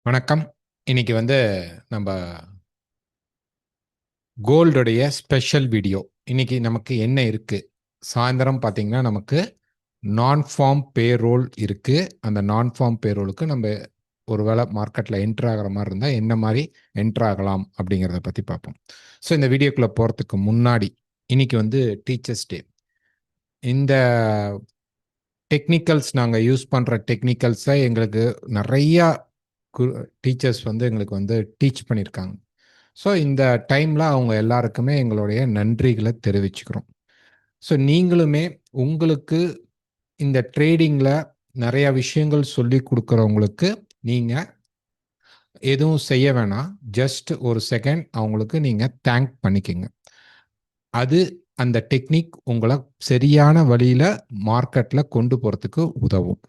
வணக்கம். இன்னைக்கு நம்ம கோல்டுடைய ஸ்பெஷல் வீடியோ. இன்னைக்கு நமக்கு என்ன இருக்கு? சாயந்தரம் பார்த்தீங்கன்னா நமக்கு நான் ஃபார்ம் பேரோல் இருக்கு. அந்த நான் ஃபார்ம் பேரோலுக்கு நம்ம ஒருவேளை மார்க்கெட்டில் என்ட்ரு ஆகிற மாதிரி இருந்தால் என்ன மாதிரி என்ட்ரு ஆகலாம் அப்படிங்கிறத பற்றி பார்ப்போம். ஸோ இந்த வீடியோக்குள்ளே போகிறதுக்கு முன்னாடி இன்னைக்கு டீச்சர்ஸ் டே. இந்த டெக்னிக்கல்ஸ் நாங்கள் யூஸ் பண்ணுற டெக்னிக்கல்ஸை எங்களுக்கு நிறையா டீச்சர்ஸ் எங்களுக்கு டீச் பண்ணியிருக்காங்க. ஸோ இந்த டைமில் அவங்க எல்லாருக்குமே எங்களுடைய நன்றிகளை தெரிவிச்சுக்கிறோம். ஸோ நீங்களுமே உங்களுக்கு இந்த ட்ரேடிங்கில் நிறையா விஷயங்கள் சொல்லி கொடுக்குறவங்களுக்கு நீங்கள் எதுவும் செய்ய வேணாம். ஜஸ்ட் ஒரு செகண்ட் அவங்களுக்கு நீங்கள் தேங்க் பண்ணிக்கோங்க. அது அந்த டெக்னிக் உங்களை சரியான வழியில் மார்க்கெட்டில் கொண்டு போகிறதுக்கு உதவும்.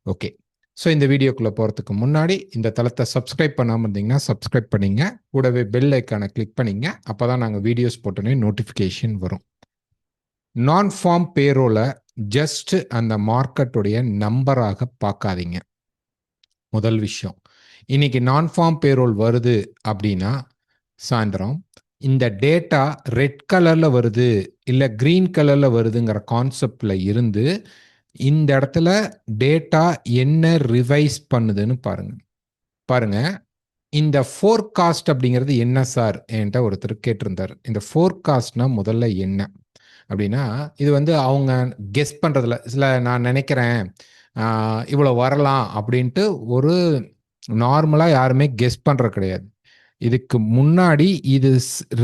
ஓகே. ஸோ இந்த வீடியோக்குள்ளே போகிறதுக்கு முன்னாடி இந்த தளத்தை சப்ஸ்கிரைப் பண்ணாமல் இருந்தீங்கன்னா சப்ஸ்கிரைப் பண்ணிங்க. கூடவே பெல் ஐக்கானை கிளிக் பண்ணிங்க. அப்போ தான் நாங்கள் வீடியோஸ் போட்டோன்னே நோட்டிஃபிகேஷன் வரும். நான் ஃபார்ம் பேரோலை ஜஸ்ட் அந்த மார்க்கெட்டுடைய நம்பராக பார்க்காதீங்க. முதல் விஷயம், இன்னைக்கு நான் ஃபார்ம் பேரோல் வருது அப்படின்னா சாயந்தரம் இந்த டேட்டா ரெட் கலரில் வருது இல்லை க்ரீன் கலரில் வருதுங்கிற கான்செப்டில் இருந்து இந்த இடத்துல டேட்டா என்ன ரிவைஸ் பண்ணுதுன்னு பாருங்க. இந்த ஃபோர்காஸ்ட் அப்படிங்கிறது என்ன சார் என்கிட்ட ஒருத்தர் கேட்டிருந்தார். இந்த ஃபோர்காஸ்ட்னா முதல்ல என்ன அப்படின்னா, இது அவங்க கெஸ் பண்ணுறதுல சில நான் நினைக்கிறேன் இவ்வளோ வரலாம் அப்படின்ட்டு ஒரு நார்மலாக யாருமே கெஸ் பண்ணுறது கிடையாது. இதுக்கு முன்னாடி இது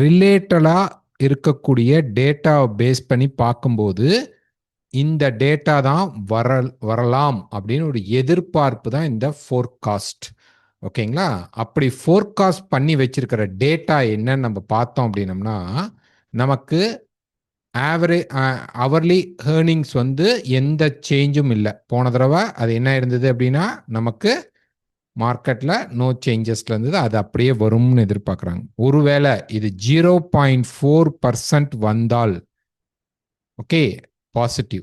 ரிலேட்டடாக இருக்கக்கூடிய டேட்டாவை பேஸ் பண்ணி பார்க்கும்போது இந்த டேட்டா தான் வரலாம் அப்படின்னு ஒரு எதிர்பார்ப்பு தான் இந்த ஃபோர்காஸ்ட். ஓகேங்களா? அப்படி ஃபோர்காஸ்ட் பண்ணி வச்சிருக்கிற டேட்டா என்னன்னு நம்ம பார்த்தோம் அப்படின்னம்னா, நமக்கு அவர்லி ஏர்னிங்ஸ் எந்த சேஞ்சும் இல்லை. போன தடவை அது என்ன இருந்தது அப்படின்னா நமக்கு மார்க்கெட்டில் நோ சேஞ்சஸ்ல இருந்தது. அது அப்படியே வரும்னு எதிர்பார்க்குறாங்க. ஒருவேளை இது 0.4% வந்தால் ஓகே பாசிட்டிவ்,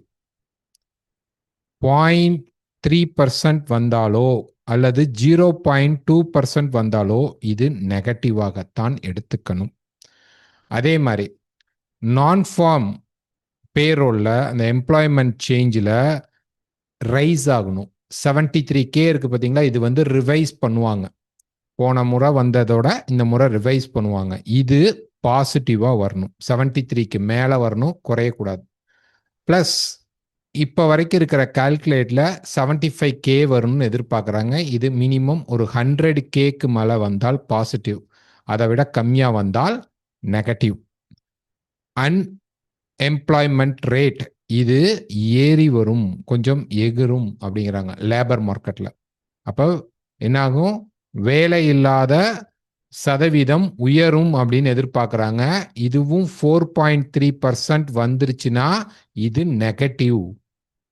0.3% வந்தாலோ அல்லது 0.2% வந்தாலோ இது நெகட்டிவாகத்தான் எடுத்துக்கணும். அதே மாதிரி நான் ஃபார்ம் பேரோலில் அந்த எம்ப்ளாய்மெண்ட் சேஞ்சில் ரைஸ் ஆகணும். 73K இருக்கு பார்த்தீங்களா? இது ரிவைஸ் பண்ணுவாங்க. போன முறை வந்ததோட இந்த முறை ரிவைஸ் பண்ணுவாங்க. இது பாசிட்டிவாக வரணும். 73க்கு மேலே வரணும், குறையக்கூடாது. ப்ளஸ் இப்போ வரைக்கும் இருக்கிற கால்குலேட்டில் 75K வரும்னு எதிர்பார்க்குறாங்க. இது மினிமம் ஒரு 100Kக்கு மேலே வந்தால் பாசிட்டிவ், அதை விட கம்மியாக வந்தால் நெகட்டிவ். அன்எம்ப்ளாய்மெண்ட் ரேட் இது ஏறி வரும், கொஞ்சம் எகிரும் அப்படிங்கிறாங்க லேபர் மார்க்கெட்டில். அப்போ என்னாகும்? வேலை இல்லாத சதவீதம் உயரும் அப்படின்னு எதிர்பார்க்குறாங்க. இதுவும் 4.3% வந்துருச்சுன்னா இது நெகட்டிவ்.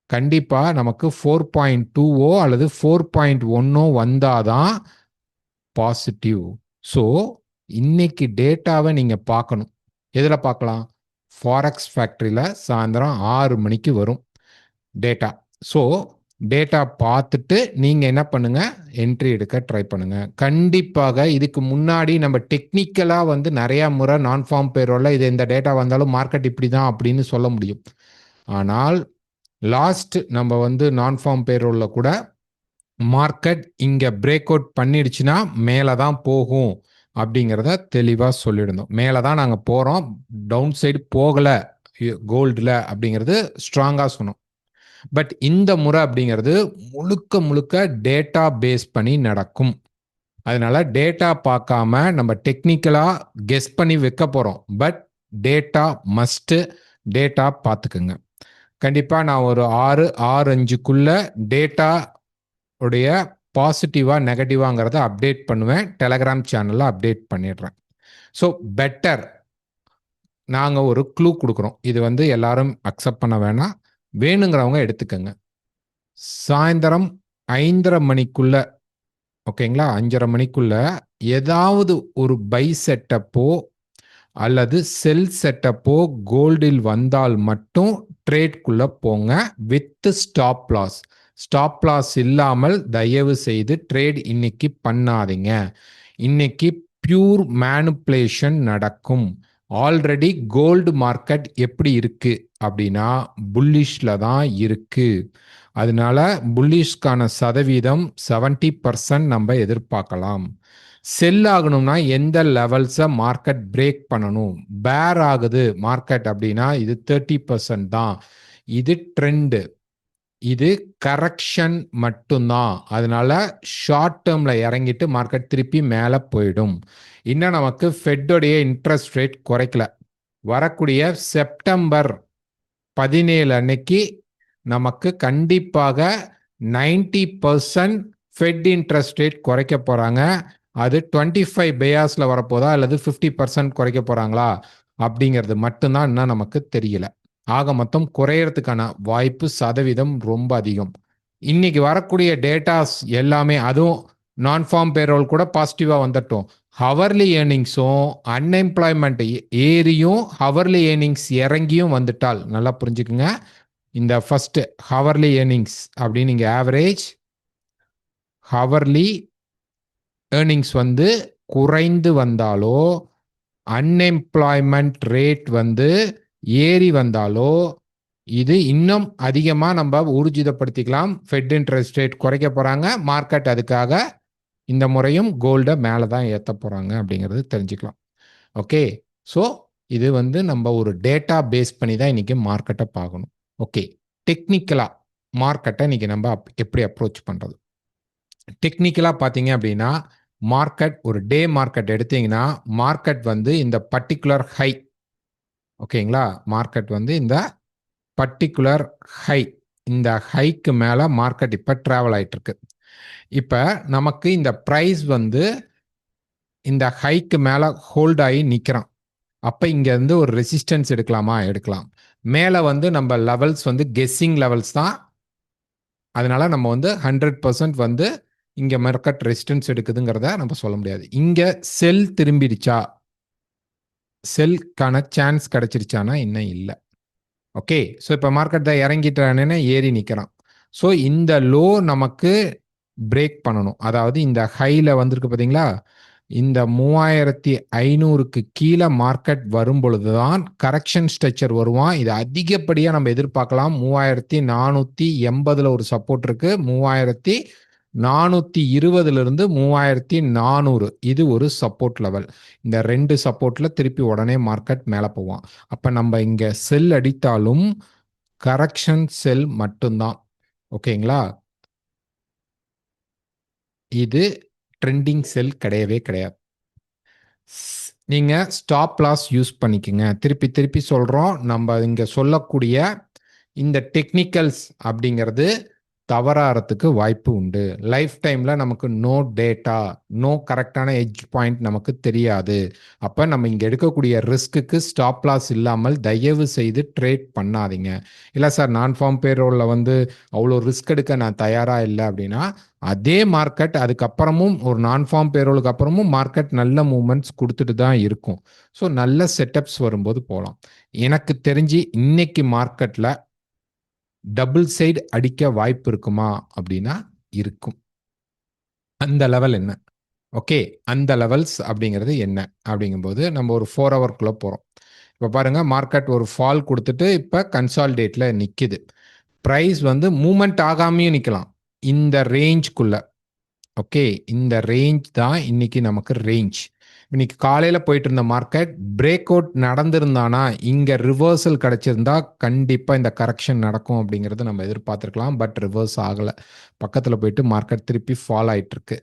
கண்டிப்பாக நமக்கு 4.2 அல்லது 4.1 வந்தாதான் பாசிட்டிவ். ஸோ இன்னைக்கு டேட்டாவை நீங்கள் பார்க்கணும். எதில் பார்க்கலாம்? ஃபாரெக்ஸ் ஃபேக்ட்ரியில் சாயந்தரம் 6 மணிக்கு வரும் டேட்டா. ஸோ டேட்டா பார்த்துட்டு நீங்கள் என்ன பண்ணுங்கள்? என்ட்ரி எடுக்க ட்ரை பண்ணுங்கள். கண்டிப்பாக இதுக்கு முன்னாடி நம்ம டெக்னிக்கலாக நிறையா முறை நான் ஃபார்ம் பேரோல இது இந்த டேட்டா வந்தாலும் மார்க்கெட் இப்படி தான் அப்படின்னு சொல்ல முடியும். ஆனால் லாஸ்ட் நம்ம நான் ஃபார்ம் பேரோலில் கூட மார்க்கெட் இங்கே பிரேக் அவுட் பண்ணிடுச்சுன்னா மேலே தான் போகும் அப்படிங்கிறத தெளிவாக சொல்லியிருந்தோம். மேலே தான் நாங்கள் போகிறோம், டவுன் சைடு போகலை கோல்டில் அப்படிங்கிறது ஸ்ட்ராங்காக சொன்னோம். பட் இந்த முறை அப்படிங்கிறது முழுக்க முழுக்க டேட்டா பேஸ் பண்ணி நடக்கும். அதனால டேட்டா பார்க்காம நம்ம டெக்னிக்கலாக கெஸ் பண்ணி வைக்க போகிறோம். பட் டேட்டா மஸ்ட்டு, டேட்டா பார்த்துக்குங்க. கண்டிப்பாக நான் ஒரு 6-5க்குள்ள டேட்டா உடைய பாசிட்டிவா நெகட்டிவாங்கிறத அப்டேட் பண்ணுவேன். டெலகிராம் சேனலில் அப்டேட் பண்ணிடுறேன். ஸோ பெட்டர் நாங்கள் ஒரு க்ளூ கொடுக்குறோம். இது எல்லாரும் அக்செப்ட் பண்ண வேணாம், வேணுங்கிறவங்க எடுத்துக்கோங்க. சாயந்தரம் 5:30 மணிக்குள்ள, ஓகேங்களா, 5:30 மணிக்குள்ள ஏதாவது ஒரு பை செட்டப்போ அல்லது செல் செட்டப்போ கோல்டில் வந்தால் மட்டும் ட்ரேட்குள்ள போங்க with stop loss. Stop loss இல்லாமல் தயவு செய்து ட்ரேட் இன்னைக்கு பண்ணாதீங்க. இன்னைக்கு பியூர் மேனிப்புலேஷன் நடக்கும். ஆல்ரெடி கோல்டு மார்க்கெட் எப்படி இருக்கு அப்படின்னா புல்லிஷ்ல தான் இருக்கு. அதனால புல்லிஷ்கான சதவீதம் 70% நம்ம எதிர்பார்க்கலாம். செல் ஆகணும்னா எந்த லெவல்ஸை மார்க்கெட் பிரேக் பண்ணணும். பேர் ஆகுது மார்க்கெட் அப்படின்னா இது 30% தான். இது ட்ரெண்டு, இது கரெக்ஷன் மட்டும்தான். அதனால ஷார்ட் டேர்ம்ல இறங்கிட்டு மார்க்கெட் திருப்பி மேலே போயிடும். இன்னும் நமக்கு ஃபெட்டோடைய இன்ட்ரெஸ்ட் ரேட் குறைக்கல. வரக்கூடிய செப்டம்பர் 17 அன்னைக்கு நமக்கு கண்டிப்பாக 90% ஃபெட் இன்ட்ரெஸ்ட் ரேட் குறைக்க போறாங்க. அது 25 பேயாஸ்ல வரப்போதா அல்லது 50% குறைக்க போறாங்களா அப்படிங்கிறது மட்டும்தான் இன்னும் நமக்கு தெரியல. ஆக மொத்தம் குறையறதுக்கான வாய்ப்பு சதவீதம் ரொம்ப அதிகம். இன்னைக்கு வரக்கூடிய டேட்டாஸ் எல்லாமே, அதுவும் நான் ஃபார்ம் பேரோல் கூட பாசிட்டிவா வந்துட்டோம். ஹவர்லி ஏர்னிங்ஸும் அன்எம்ப்ளாய்மெண்ட் ஏறியும் ஹவர்லி ஏர்னிங்ஸ் இறங்கியும் வந்துட்டால் நல்லா புரிஞ்சுக்குங்க. இந்த ஃபர்ஸ்ட் ஹவர்லி ஏர்னிங்ஸ் அப்படின்னு நீங்க ஆவரேஜ் ஹவர்லி ஏர்னிங்ஸ் வந்து குறைந்து வந்தாலோ அன்எம்ப்ளாய்மெண்ட் ரேட் வந்து ஏறி வந்தாலோ இது இன்னும் அதிகமா நம்ம ஊர்ஜிதப்படுத்திக்கலாம். ஃபெட் இன்ட்ரெஸ்ட் ரேட் குறைக்க போறாங்க. மார்க்கெட் அதுக்காக இந்த முறையும் கோல்டை மேலே தான் ஏற்ற போறாங்க அப்படிங்கிறது தெரிஞ்சுக்கலாம். ஓகே, ஸோ இது வந்து நம்ம ஒரு டேட்டா பேஸ் பண்ணி தான் இன்னைக்கு மார்க்கெட்டை பார்க்கணும். ஓகே, டெக்னிக்கலா மார்க்கெட்டை இன்னைக்கு நம்ம எப்படி அப்ரோச் பண்றது? டெக்னிக்கலா பார்த்தீங்க அப்படின்னா மார்க்கெட் ஒரு டே மார்க்கெட் எடுத்தீங்கன்னா மார்க்கெட் வந்து இந்த பர்டிகுலர் ஹை, ஓகேங்களா, மார்க்கெட் வந்து இந்த பர்டிகுலர் ஹை, இந்த ஹைக்கு மேலே மார்க்கெட் இப்போ ட்ராவல் ஆயிட்டு இருக்கு. இப்போ நமக்கு இந்த ப்ரைஸ் வந்து இந்த ஹைக்கு மேலே ஹோல்ட் ஆகி நிற்கிறான். அப்போ இங்கேருந்து ஒரு ரெசிஸ்டன்ஸ் எடுக்கலாமா? எடுக்கலாம். மேலே வந்து நம்ம லெவல்ஸ் வந்து கெஸ்ஸிங் லெவல்ஸ் தான். அதனால நம்ம வந்து 100% வந்து இங்கே மார்க்கெட் ரெசிஸ்டன்ஸ் எடுக்குதுங்கிறத நம்ம சொல்ல முடியாது. இங்கே செல் திரும்பிடுச்சா, செல்க்கான சான்ஸ் கிடைச்சிருச்சானா இன்னும் இல்லை. ஓகே, ஸோ இப்போ மார்க்கெட் தான் இறங்கிட்டானேன்னு ஏறி நிற்கிறான். ஸோ இந்த லோ நமக்கு பிரேக் பண்ணணும். அதாவது இந்த ஹையில் வந்திருக்கு பார்த்தீங்களா, இந்த 3500க்கு கீழே மார்க்கெட் வரும் பொழுதுதான் கரெக்ஷன் ஸ்ட்ரக்சர் வருவான். இது அதிகப்படியாக நம்ம எதிர்பார்க்கலாம். 3480 ஒரு சப்போர்ட் இருக்கு, 3420 3400 இது ஒரு சப்போர்ட் லெவல். இந்த ரெண்டு சப்போர்ட்ல திருப்பி உடனே மார்க்கெட் மேலே போவான். அப்ப நம்ம இங்க செல் அடித்தாலும் கரெக்ஷன் செல் மட்டும்தான். ஓகேங்களா, இது ட்ரெண்டிங் செல் கிடையவே கிடையாது. நீங்க ஸ்டாப் லாஸ் யூஸ் பண்ணிக்கங்க. திருப்பி திருப்பி சொல்றோம், நம்ம இங்க சொல்லக்கூடிய இந்த டெக்னிக்கல்ஸ் அப்படிங்கிறது தவறாகிறதுக்கு வாய்ப்பு உண்டு. லைஃப் டைம்ல நமக்கு நோ டேட்டா, நோ கரெக்டான எட்ஜ் பாயிண்ட் நமக்கு தெரியாது. அப்ப நம்ம இங்க எடுக்கக்கூடிய ரிஸ்க்கு ஸ்டாப் லாஸ் இல்லாமல் தயவு செய்து ட்ரேட் பண்ணாதீங்க. இல்லை சார், நான் ஃபார்ம் பேரோல்ல வந்து அவ்வளோ ரிஸ்க் எடுக்க நான் தயாரா இல்லை அப்படின்னா அதே மார்க்கெட் அதுக்கப்புறமும் ஒரு நான் ஃபார்ம் பேரோலுக்கு அப்புறமும் மார்க்கெட் நல்ல மூவ்மெண்ட்ஸ் கொடுத்துட்டு தான் இருக்கும். ஸோ நல்ல செட்டப்ஸ் வரும்போது போகலாம். எனக்கு தெரிஞ்சு இன்னைக்கு மார்க்கெட்ல டபுள் சைடு அடிக்க வாய்ப்பு இருக்குமா அப்படின்னா இருக்கும். அந்த லெவல் என்ன? ஓகே, அந்த லெவல்ஸ் அப்படிங்கிறது என்ன அப்படிங்கும்போது நம்ம ஒரு 4 ஹவர்க்குள்ள போறோம். இப்போ பாருங்க, மார்க்கெட் ஒரு ஃபால் கொடுத்துட்டு இப்போ கன்சாலிடேட்ல நிக்குது. ப்ரைஸ் வந்து மூவ்மெண்ட் ஆகாமையும் நிற்கலாம் இந்த ரேஞ்ச்குள்ள. ஓகே, இந்த ரேஞ்ச் தான் இன்னைக்கு நமக்கு ரேஞ்ச். இன்னைக்கு காலையில போயிட்டு இருந்த மார்க்கெட் பிரேக் அவுட் நடந்திருந்தானா, இங்க ரிவர்சல் கிடைச்சிருந்தா கண்டிப்பா இந்த கரெக்ஷன் நடக்கும் அப்படிங்கறது நம்ம எதிர்பார்த்திருக்கலாம். பட் ரிவர்ஸ் ஆகல, பக்கத்துல போயிட்டு மார்க்கெட் திருப்பி ஃபால் ஆயிட்டு இருக்கு.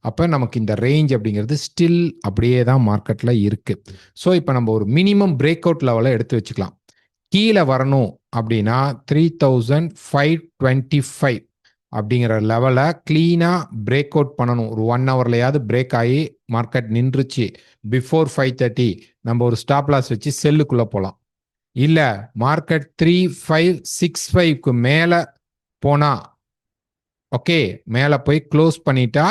அப்ப நமக்கு இந்த ரேஞ்ச் அப்படிங்கிறது ஸ்டில் அப்படியே தான் மார்க்கெட்ல இருக்கு. ஸோ இப்போ நம்ம ஒரு மினிமம் பிரேக் அவுட் லெவலை எடுத்து வச்சுக்கலாம். கீழே வரணும் அப்படின்னா 3525 அப்படிங்கிற லெவலை கிளீனாக பிரேக் அவுட் பண்ணணும். ஒரு 1 ஹவர்லையாவது பிரேக் ஆகி மார்க்கெட் நின்றுச்சு பிஃபோர் 5:30 நம்ம ஒரு ஸ்டாப் லாஸ் வச்சு செல்லுக்குள்ளே போகலாம். இல்லை மார்க்கெட் 3565க்கு மேலே போனால் ஓகே, மேலே போய் க்ளோஸ் பண்ணிட்டா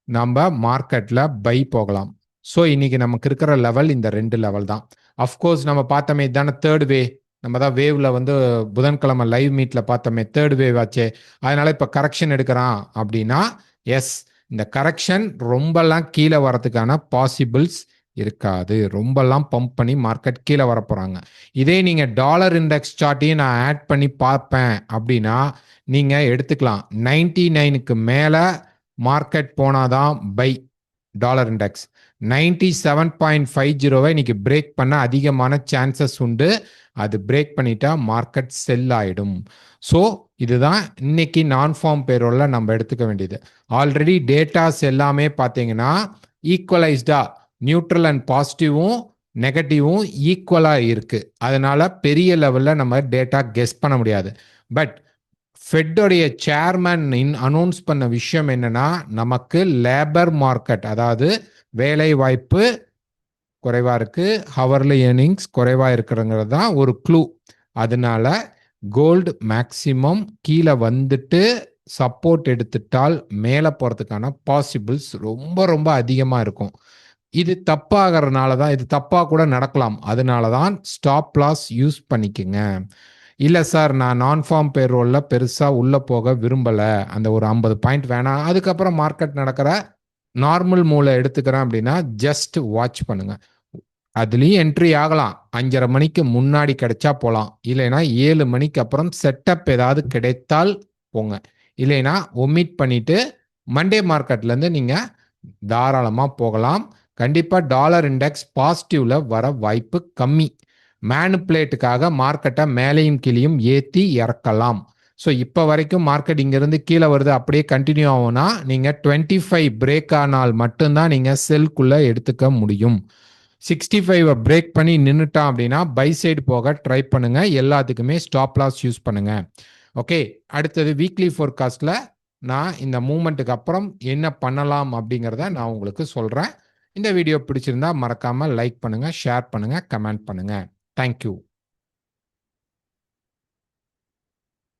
நம்ம மார்க்கெட்டில் பை போகலாம். ஸோ இன்னைக்கு நமக்கு இருக்கிற லெவல் இந்த 2 லெவல் தான். அஃப்கோர்ஸ் நம்ம பார்த்தோமே தானே தேர்ட் வே. நம்ம தான் வேவ்ல வந்து புதன்கிழமை லைவ் மீட்ல பார்த்தோமே, தேர்ட் வேவ் ஆச்சே, அதனால இப்போ கரெக்ஷன் எடுக்கிறான் அப்படின்னா, எஸ், இந்த கரெக்ஷன் ரொம்பலாம் கீழே வரதுக்கான பாசிபிள்ஸ் இருக்காது. ரொம்பலாம் பம்ப் பண்ணி மார்க்கெட் கீழே வர போறாங்க. இதே நீங்க டாலர் இண்டெக்ஸ் சார்ட்டையும் நான் ஆட் பண்ணி பார்ப்பேன் அப்படின்னா, நீங்க எடுத்துக்கலாம். 99க்கு மேல மார்க்கெட் போனாதான் பை டாலர் இண்டெக்ஸ். 97.50 இன்னைக்கு பிரேக் பண்ண அதிகமான சான்சஸ் உண்டு. அது பிரேக் பண்ணிட்டா மார்க்கெட் செல் ஆயிடும். ஸோ இதுதான் இன்னைக்கு நான் ஃபார்ம் பேரோல நம்ம எடுத்துக்க வேண்டியது. ஆல்ரெடி டேட்டாஸ் எல்லாமே பார்த்தீங்கன்னா ஈக்குவலைஸ்டா, நியூட்ரல் அண்ட் பாசிட்டிவும் நெகட்டிவும் ஈக்குவலா இருக்கு. அதனால பெரிய லெவல்ல நம்ம டேட்டா கெஸ் பண்ண முடியாது. பட் ஃபெட்டோடைய சேர்மன் அனௌன்ஸ் பண்ண விஷயம் என்னன்னா, நமக்கு லேபர் மார்க்கெட், அதாவது வேலை வாய்ப்பு குறைவா இருக்கு, ஹவர்லி ஏர்னிங்ஸ் குறைவா இருக்கிறங்கிறது தான் ஒரு க்ளூ. அதனால கோல்டு மேக்சிமம் கீழே வந்துட்டு சப்போர்ட் எடுத்துட்டால் மேலே போகிறதுக்கான பாசிபிள்ஸ் ரொம்ப ரொம்ப அதிகமாக இருக்கும். இது தப்பாகிறதுனால தான், இது தப்பாக கூட நடக்கலாம். அதனால தான் ஸ்டாப் லாஸ் யூஸ் பண்ணிக்கோங்க. இல்லை சார், நான் நான் ஃபார்ம் பேரோலில் பெருசாக உள்ளே போக விரும்பலை, அந்த ஒரு 50 பாயிண்ட் வேணாம், அதுக்கப்புறம் மார்க்கெட் நடக்கிற நார்மல் மூளை எடுத்துக்கிறேன் அப்படின்னா ஜஸ்ட் வாட்ச் பண்ணுங்க. அதுலேயும் என்ட்ரி ஆகலாம். 5:30 மணிக்கு முன்னாடி கிடைச்சா போகலாம், இல்லைன்னா 7 மணிக்கு அப்புறம் செட்டப் ஏதாவது கிடைத்தால் போங்க. இல்லைன்னா ஒமிட் பண்ணிட்டு மண்டே மார்க்கெட்லேருந்து நீங்கள் தாராளமாக போகலாம். கண்டிப்பாக டாலர் இண்டெக்ஸ் பாசிட்டிவ்ல வர வாய்ப்பு கம்மி. மேனுப்புலேட்டுக்காக மார்க்கெட்டை மேலேயும் கீழேயும் ஏற்றி இறக்கலாம். ஸோ இப்போ வரைக்கும் மார்க்கெட் இங்கேருந்து கீழே வருது, அப்படியே கண்டினியூ ஆகும்னா நீங்கள் 25 பிரேக் ஆனால் மட்டும்தான் நீங்கள் செல்குள்ளே எடுத்துக்க முடியும். 65 பிரேக் பண்ணி நின்றுட்டான் அப்படின்னா பை சைடு போக ட்ரை பண்ணுங்க. எல்லாத்துக்குமே ஸ்டாப் லாஸ் யூஸ் பண்ணுங்க. ஓகே, அடுத்தது வீக்லி ஃபோர்காஸ்ட்ல நான் இந்த மூமெண்ட்டுக்கு அப்புறம் என்ன பண்ணலாம் அப்படிங்கிறத நான் உங்களுக்கு சொல்றேன். இந்த வீடியோ பிடிச்சிருந்தா மறக்காம லைக் பண்ணுங்க, ஷேர் பண்ணுங்க, கமெண்ட் பண்ணுங்க. தேங்க்யூ.